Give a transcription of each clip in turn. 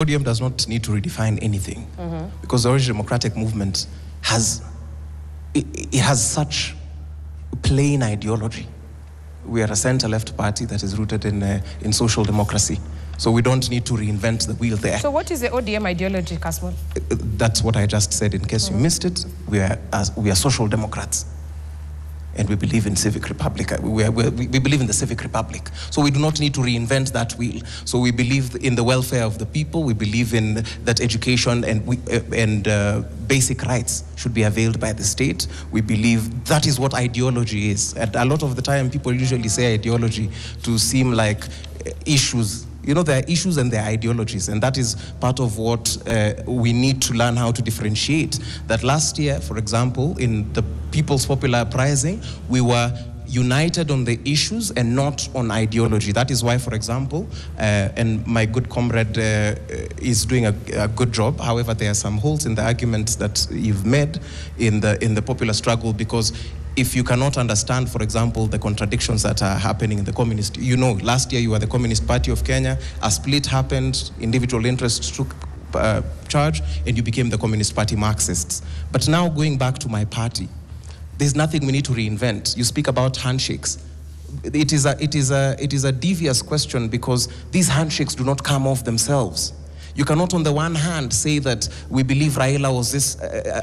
ODM does not need to redefine anything because the Orange Democratic Movement has such plain ideology. We are a center-left party that is rooted in social democracy. So we don't need to reinvent the wheel there. So what is the ODM ideology, Kasmuel? That's what I just said. In case you missed it, we are social democrats. And we believe in civic republic. We believe in the civic republic. So we do not need to reinvent that wheel. So we believe in the welfare of the people. We believe in that education and basic rights should be availed by the state. We believe that is what ideology is. And a lot of the time, people usually say ideology to seem like issues. You know, there are issues and there are ideologies, and that is part of what we need to learn how to differentiate. That last year, for example, in the People's Popular Uprising, we were united on the issues and not on ideology. That is why, for example, and my good comrade is doing a good job. However, there are some holes in the arguments that you've made in the popular struggle, because if you cannot understand, for example, the contradictions that are happening in the communist, you know, last year you were the Communist Party of Kenya, a split happened, individual interests took charge, and you became the Communist Party Marxists. But now going back to my party, there's nothing we need to reinvent. You speak about handshakes. It is a devious question, because these handshakes do not come off themselves. You cannot, on the one hand, say that we believe Raila was this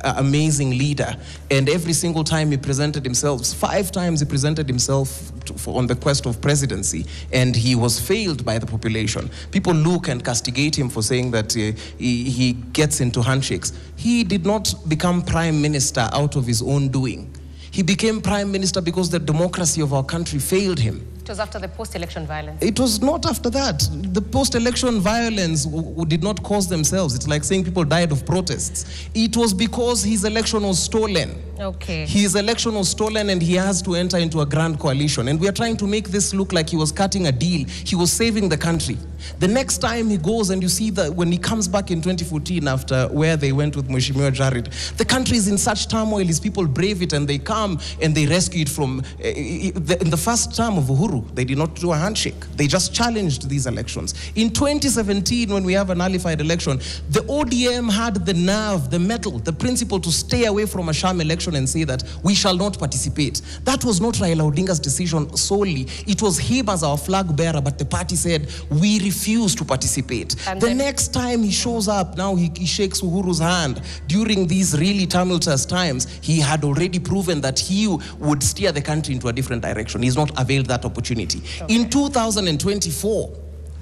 amazing leader, and every single time he presented himself, 5 times he presented himself on the quest of presidency, and he was failed by the population. People look and castigate him for saying that he gets into handshakes. He did not become prime minister out of his own doing. He became prime minister because the democracy of our country failed him. It was after the post-election violence. It was not after that. The post-election violence did not cause themselves. It's like saying people died of protests. It was because his election was stolen. Okay. His election was stolen, and he has to enter into a grand coalition. And we are trying to make this look like he was cutting a deal. He was saving the country. The next time he goes, and you see that when he comes back in 2014 after where they went with Mheshimiwa Jared, the country is in such turmoil. His people brave it, and they come and they rescue it from... in the first term of Uhuru, they did not do a handshake. They just challenged these elections. In 2017, when we have a nullified election, the ODM had the nerve, the mettle, the principle to stay away from a sham election and say that we shall not participate. That was not Raila Odinga's decision solely. It was him as our flag bearer, but the party said, we refuse to participate. And the next time he shows up, now he shakes Uhuru's hand. During these really tumultuous times, he had already proven that he would steer the country into a different direction. He's not availed that opportunity. Okay. In 2024,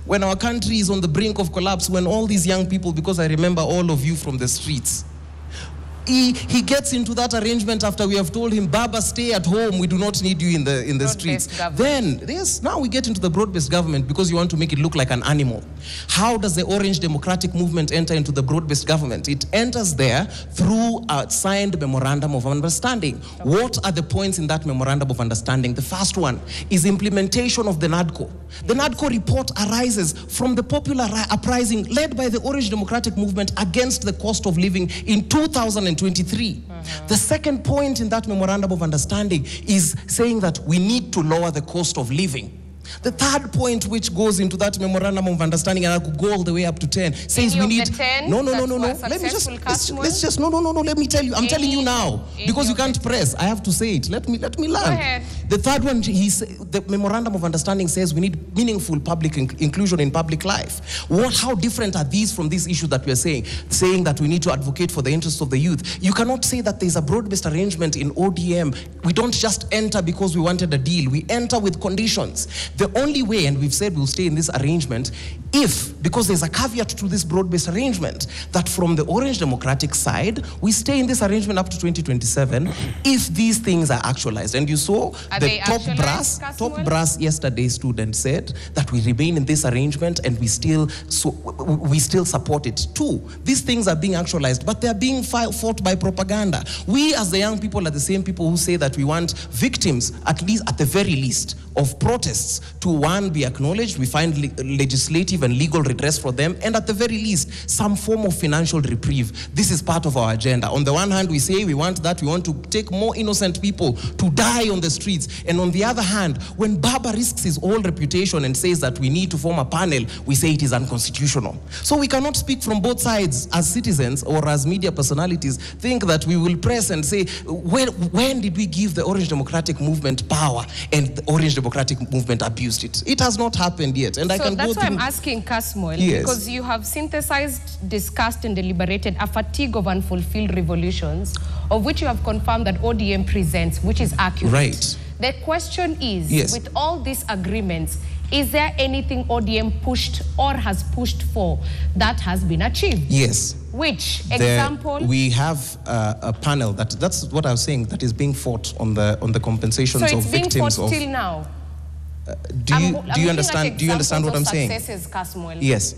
when our country is on the brink of collapse, when all these young people, because I remember all of you from the streets, he gets into that arrangement after we have told him, Baba, stay at home, we do not need you in the streets. Then, yes, now we get into the broad-based government because you want to make it look like an animal. How does the Orange Democratic Movement enter into the broad-based government? It enters there through a signed memorandum of understanding. Okay. What are the points in that memorandum of understanding? The first one is implementation of the NADCO. The NADCO report arises from the popular uprising led by the Orange Democratic Movement against the cost of living in 2023. The second point in that memorandum of understanding is saying that we need to lower the cost of living. The third point, which goes into that memorandum of understanding, and I could go all the way up to 10, says we need... No. Let me tell you. I'm telling you now, because you can't press. I have to say it. Let me learn. The third one, the memorandum of understanding says we need meaningful public inclusion in public life. How different are these from these issues that we are saying that we need to advocate for the interests of the youth? You cannot say that there's a broad-based arrangement in ODM. We don't just enter because we wanted a deal. We enter with conditions. The only way, and we've said we'll stay in this arrangement, because there's a caveat to this broad-based arrangement, that from the Orange Democratic side, we stay in this arrangement up to 2027 if these things are actualized. And you saw the top brass yesterday student said that we remain in this arrangement and we still support it. 2, these things are being actualized, but they're being fought by propaganda. We as the young people are the same people who say that we want victims, at the very least, of protests to, one, be acknowledged, we find legislative and legal redress for them, and at the very least, some form of financial reprieve. This is part of our agenda. On the one hand, we say we want that, we want to take more innocent people to die on the streets, and on the other hand, when Baba risks his whole reputation and says that we need to form a panel, we say it is unconstitutional. So we cannot speak from both sides as citizens or as media personalities, think that we will press and say, when did we give the Orange Democratic Movement power and the Orange Democratic Movement abused it? It has not happened yet. And I can go through. So that's why I'm asking Kasmuel, yes, because you have synthesized, discussed and deliberated a fatigue of unfulfilled revolutions, of which you have confirmed that ODM presents, which is accurate. Right. The question is, yes, with all these agreements, is there anything ODM pushed or has pushed for that has been achieved? Yes. Which example? We have a panel that's what I was saying, that is being fought on the compensations of victims. So it's being fought till now. Do you understand what I'm saying? Successes, Kasmuel. Yes.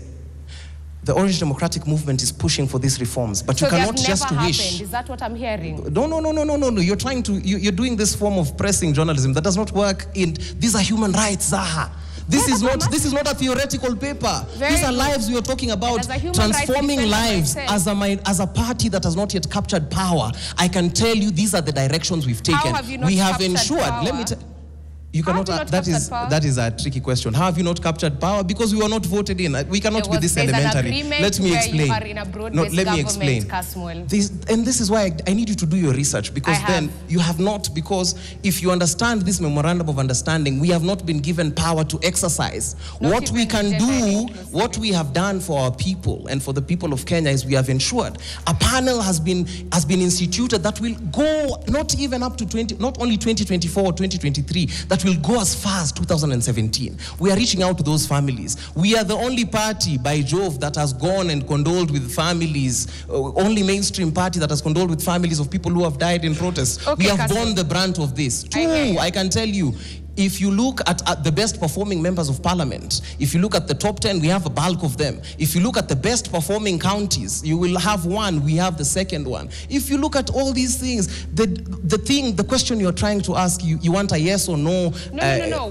The Orange Democratic Movement is pushing for these reforms, but you cannot just wish. Is that what I'm hearing? No. You're trying to. You're doing this form of pressing journalism that does not work. These are human rights, Zaha. This is not a theoretical paper. These are lives we are talking about, transforming lives as a party that has not yet captured power. I can tell you these are the directions we've taken. How have you not we have captured ensured. Power? Let me tell. You cannot. That is a tricky question. How have you not captured power? Because we were not voted in. We cannot be this elementary. Let me explain. Let me explain. This is why I need you to do your research, because then you have not. Because if you understand this memorandum of understanding, we have not been given power to exercise. What we can do, what we have done for our people and for the people of Kenya, is we have ensured a panel has been instituted that will go not even up to not only 2024 or 2023. That will go as far as 2017. We are reaching out to those families. We are the only party, by Jove, that has gone and condoled with families, only mainstream party that has condoled with families of people who have died in protest. Okay, we have borne the brunt of this. Two, I can tell you, if you look at the best performing members of parliament, if you look at the top 10, we have a bulk of them. If you look at the best performing counties, you will have one, we have the second one. If you look at all these things, the question you're trying to ask, you want a yes or no,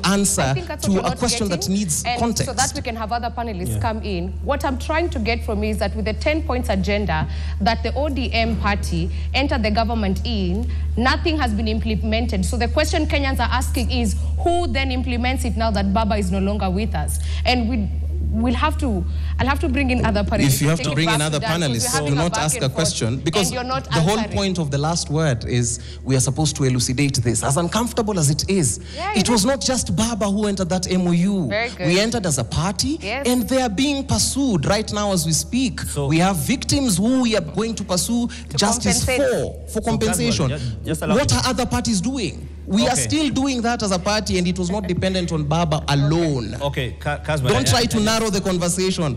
answer to a question that needs context. So that we can have other panelists come in. What I'm trying to get from you is that with the 10 points agenda that the ODM party entered the government in, nothing has been implemented. So the question Kenyans are asking is, who then implements it now that Baba is no longer with us? And I'll have to bring in other panelists. If you have to bring in other panelists, do not ask a question, because the whole point of the last word is we are supposed to elucidate this. As uncomfortable as it is, it was not just Baba who entered that MOU. We entered as a party, and they are being pursued right now as we speak. So we have victims who we are going to pursue justice for compensation. What are other parties doing? We are still doing that as a party, and it was not dependent on Baba alone. Okay, Kasmuel, don't try to narrow the conversation.